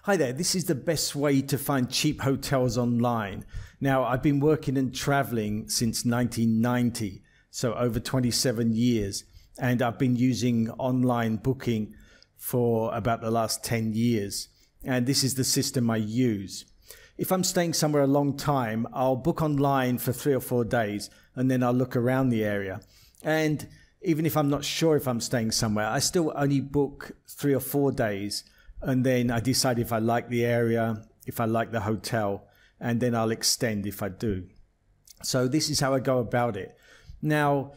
Hi there, this is the best way to find cheap hotels online. Now, I've been working and traveling since 1990, so over 27 years, and I've been using online booking for about the last 10 years, and this is the system I use. If I'm staying somewhere a long time, I'll book online for 3 or 4 days, and then I'll look around the area. And even if I'm not sure if I'm staying somewhere, I still only book 3 or 4 days. And then I decide if I like the area, if I like the hotel, and then I'll extend if I do. So this is how I go about it. Now,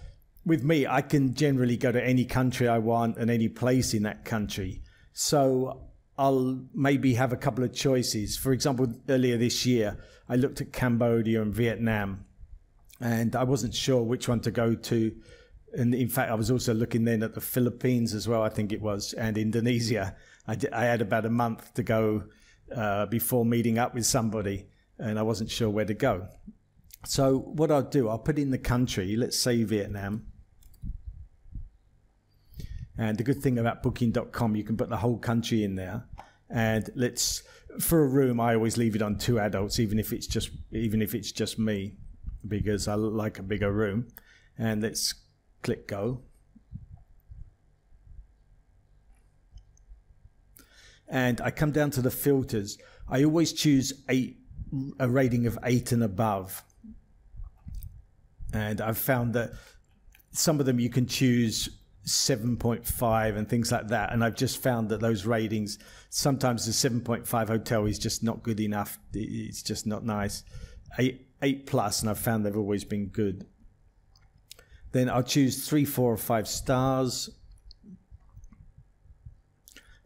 with me, I can generally go to any country I want and any place in that country. So I'll maybe have a couple of choices. For example, earlier this year, I looked at Cambodia and Vietnam, and I wasn't sure which one to go to. And in fact, I was also looking then at the Philippines as well, I think it was, and Indonesia. I had about a month to go before meeting up with somebody, and I wasn't sure where to go. So what I'll do, I'll put in the country, let's say Vietnam. And the good thing about booking.com, you can put the whole country in there. And for a room, I always leave it on 2 adults, even if it's just me, because I like a bigger room. And let's click go. And I come down to the filters. I always choose a rating of 8 and above. And I've found that some of them you can choose 7.5 and things like that. And I've just found that those ratings, sometimes the 7.5 hotel is just not good enough. It's just not nice. 8 plus, and I've found they've always been good. Then I'll choose 3, 4, or 5 stars.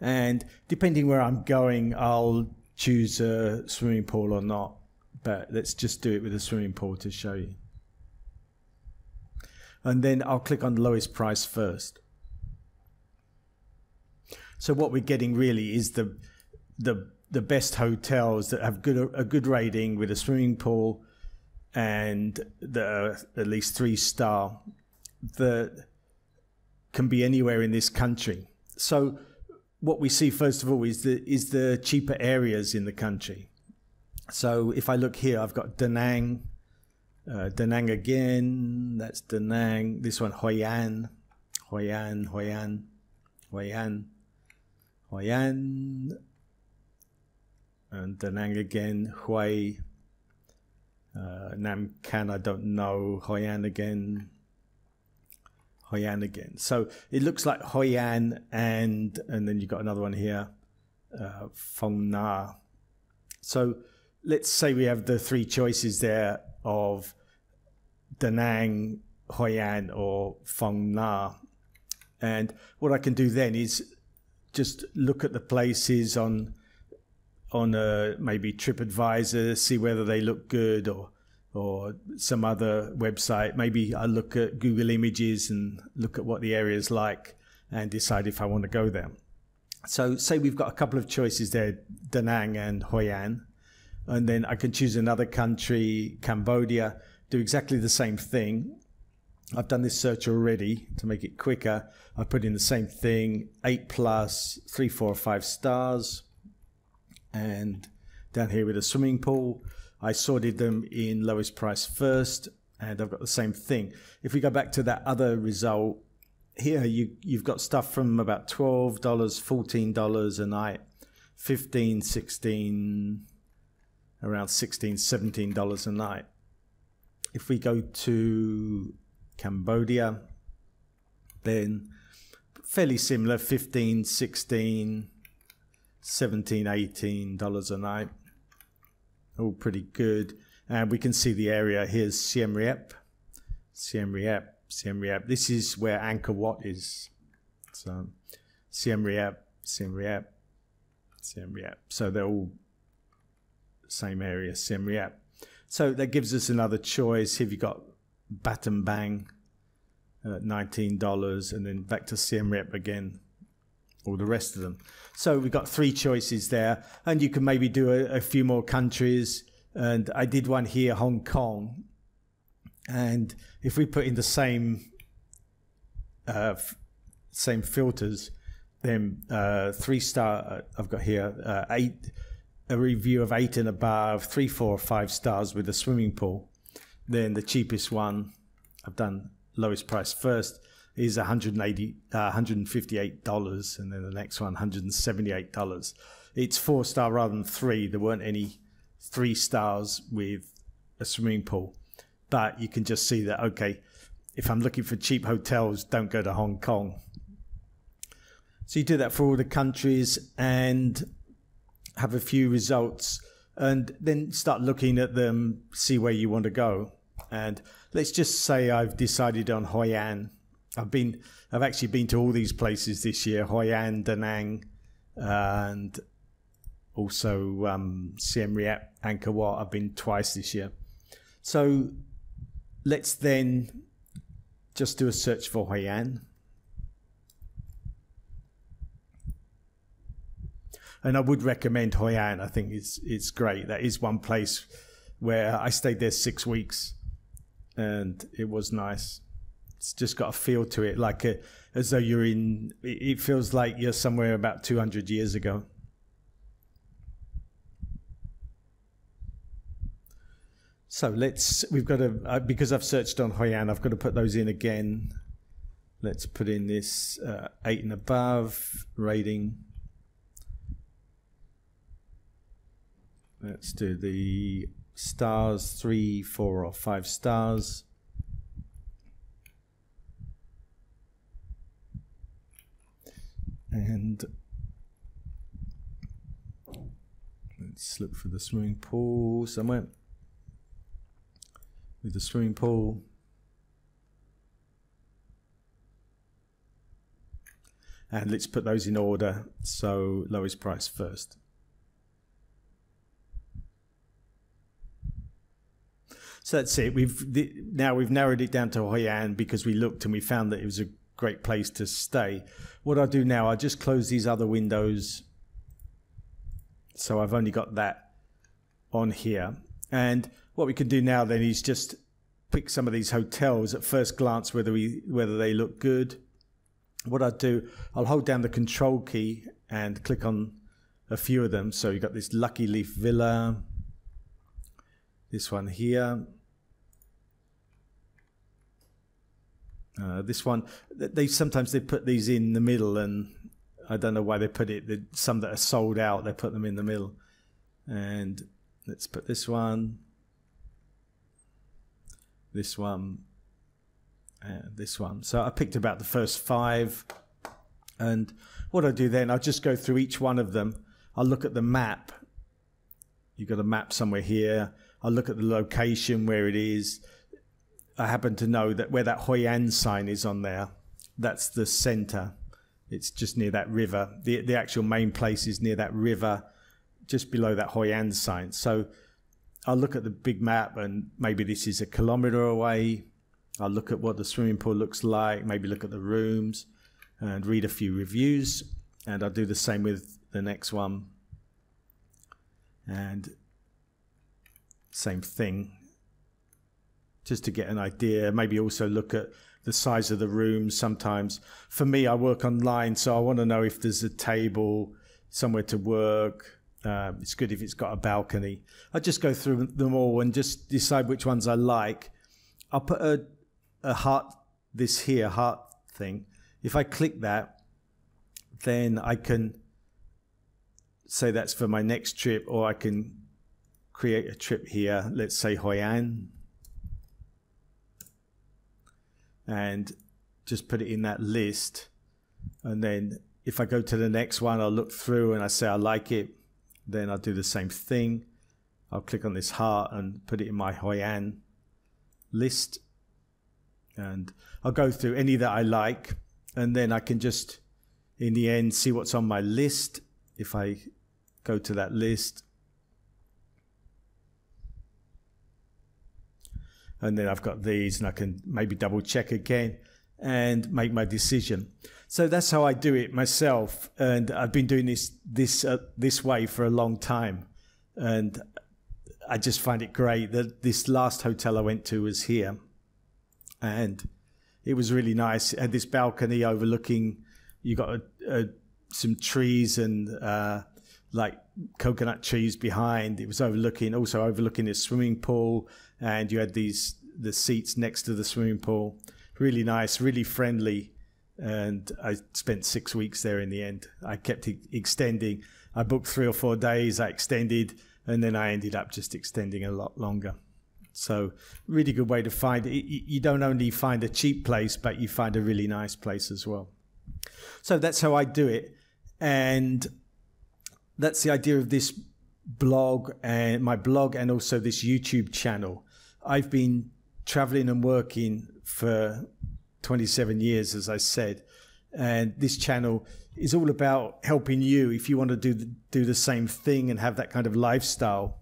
And depending where I'm going, I'll choose a swimming pool or not. But let's just do it with a swimming pool to show you. And then I'll click on the lowest price first. So what we're getting really is the best hotels that have a good rating with a swimming pool and at least 3-star that can be anywhere in this country. So what we see first of all is the cheaper areas in the country. So if I look here, I've got Da Nang, Da Nang again, that's Da Nang. This one, Hoi An, Hoi An, Hoi An, Hoi An, Hoi An, and Da Nang again, Hue, Nam Can, I don't know, Hoi An again, Hoi An again. So it looks like Hoi An, and then you've got another one here, Phong Na. So let's say we have the 3 choices there of Da Nang, Hoi An, or Phong Na. And what I can do then is just look at the places on maybe TripAdvisor, see whether they look good, or some other website. Maybe I look at Google Images and look at what the area is like and decide if I want to go there. So say we've got a couple of choices there, Da Nang and Hoi An, and then I can choose another country, Cambodia, do exactly the same thing. I've done this search already to make it quicker. I put in the same thing, 8 plus, 3, 4, or 5 stars. And down here with a swimming pool, I sorted them in lowest price first, and I've got the same thing. If we go back to that other result, here you've got stuff from about $12, $14 a night, $15, $16, around $16, $17 a night. If we go to Cambodia, then fairly similar, $15, $16, $17, $18 a night. All pretty good. And we can see the area. Here's Siem Reap. Siem Reap, Siem Reap. This is where Angkor Wat is. So Siem Reap, Siem Reap, Siem Reap. So they're all same area, Siem Reap. So that gives us another choice. Here you've got Battambang, $19, and then back to Siem Reap again, all the rest of them. So we've got 3 choices there, and you can maybe do a few more countries. And I did one here, Hong Kong. And if we put in the same filters, Then 3-star, I've got here, a review of 8 and above, 3, 4, 5 stars with a swimming pool. Then the cheapest one, I've done lowest price first, is $158, and then the next one, $178. It's 4-star rather than 3. There weren't any 3 stars with a swimming pool. But you can just see that, okay, if I'm looking for cheap hotels, don't go to Hong Kong. So you do that for all the countries and have a few results, and then start looking at them, see where you want to go. And let's just say I've decided on Hoi An. I've actually been to all these places this year: Hoi An, Da Nang, and also Siem Reap, Angkor Wat. I've been twice this year. So let's then just do a search for Hoi An. And I would recommend Hoi An. I think it's great. That is one place where I stayed there 6 weeks, and it was nice. It's just got a feel to it, like as though you're in. It feels like you're somewhere about 200 years ago. So we've got to, because I've searched on Hoi An, I've got to put those in again. Let's put in this 8 and above rating. Let's do the stars, 3, 4, or 5 stars. And let's look for the swimming pool somewhere. With the swimming pool. And let's put those in order. So lowest price first. So that's it. Now we've narrowed it down to Hoi An because we looked and we found that it was a great place to stay. What I'll do now, I'll just close these other windows. So I've only got that on here. And what we can do now then is just pick some of these hotels at first glance, whether they look good. What I'll do, I'll hold down the control key and click on a few of them. So you've got this Lucky Leaf Villa, this one here, this one. Sometimes they put these in the middle, and I don't know why they put it. Some that are sold out, they put them in the middle. And let's put this one, this one, and this one. So I picked about the first 5. And what I do then, I'll just go through each one of them. I'll look at the map. You've got a map somewhere here. I'll look at the location where it is. I happen to know that where that Hoi An sign is on there, that's the center. It's just near that river. The actual main place is near that river, just below that Hoi An sign. So I'll look at the big map, and maybe this is 1 kilometer away. I'll look at what the swimming pool looks like, maybe look at the rooms and read a few reviews. And I'll do the same with the next one. And same thing, just to get an idea. Maybe also look at the size of the rooms. Sometimes, for me, I work online, so I want to know if there's a table, somewhere to work. It's good if it's got a balcony. I just go through them all and just decide which ones I like. I'll put a heart, this here, heart thing. If I click that, then I can say that's for my next trip, or I can create a trip here. Let's say Hoi An. And just put it in that list. And then if I go to the next one, I'll look through and I say I like it. Then I'll do the same thing. I'll click on this heart and put it in my Hoi An list. And I'll go through any that I like. And then I can just, in the end, see what's on my list. If I go to that list. And then I've got these, and I can maybe double check again and make my decision. So that's how I do it myself. And I've been doing this way for a long time. And I just find it great that this last hotel I went to was here. And it was really nice. It had this balcony overlooking, you got a some trees and like coconut trees behind. It was also overlooking a swimming pool, and you had the seats next to the swimming pool. Really nice, really friendly. And I spent 6 weeks there in the end. I kept extending. I booked 3 or 4 days, I extended, and then I ended up just extending a lot longer. So really good way to find it. You don't only find a cheap place, but you find a really nice place as well. So that's how I do it. And that's the idea of this blog, and my blog, and also this YouTube channel. I've been traveling and working for 27 years, as I said, and this channel is all about helping you if you want to do the same thing and have that kind of lifestyle,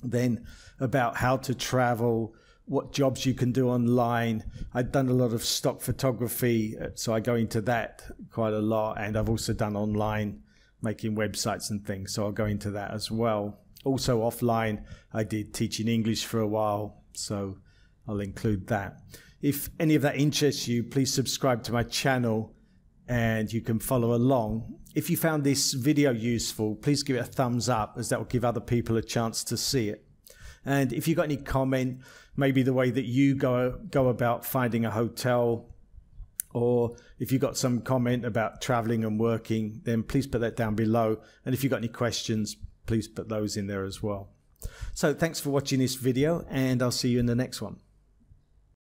then about how to travel, what jobs you can do online. I've done a lot of stock photography, so I go into that quite a lot, and I've also done online, making websites and things, so I'll go into that as well. Also offline, I did teaching English for a while, so I'll include that. If any of that interests you, please subscribe to my channel and you can follow along. If you found this video useful, please give it a thumbs up, as that will give other people a chance to see it. And if you've got any comment, maybe the way that you go about finding a hotel, or if you've got some comment about traveling and working, then please put that down below. And if you've got any questions, please put those in there as well. So thanks for watching this video, and I'll see you in the next one.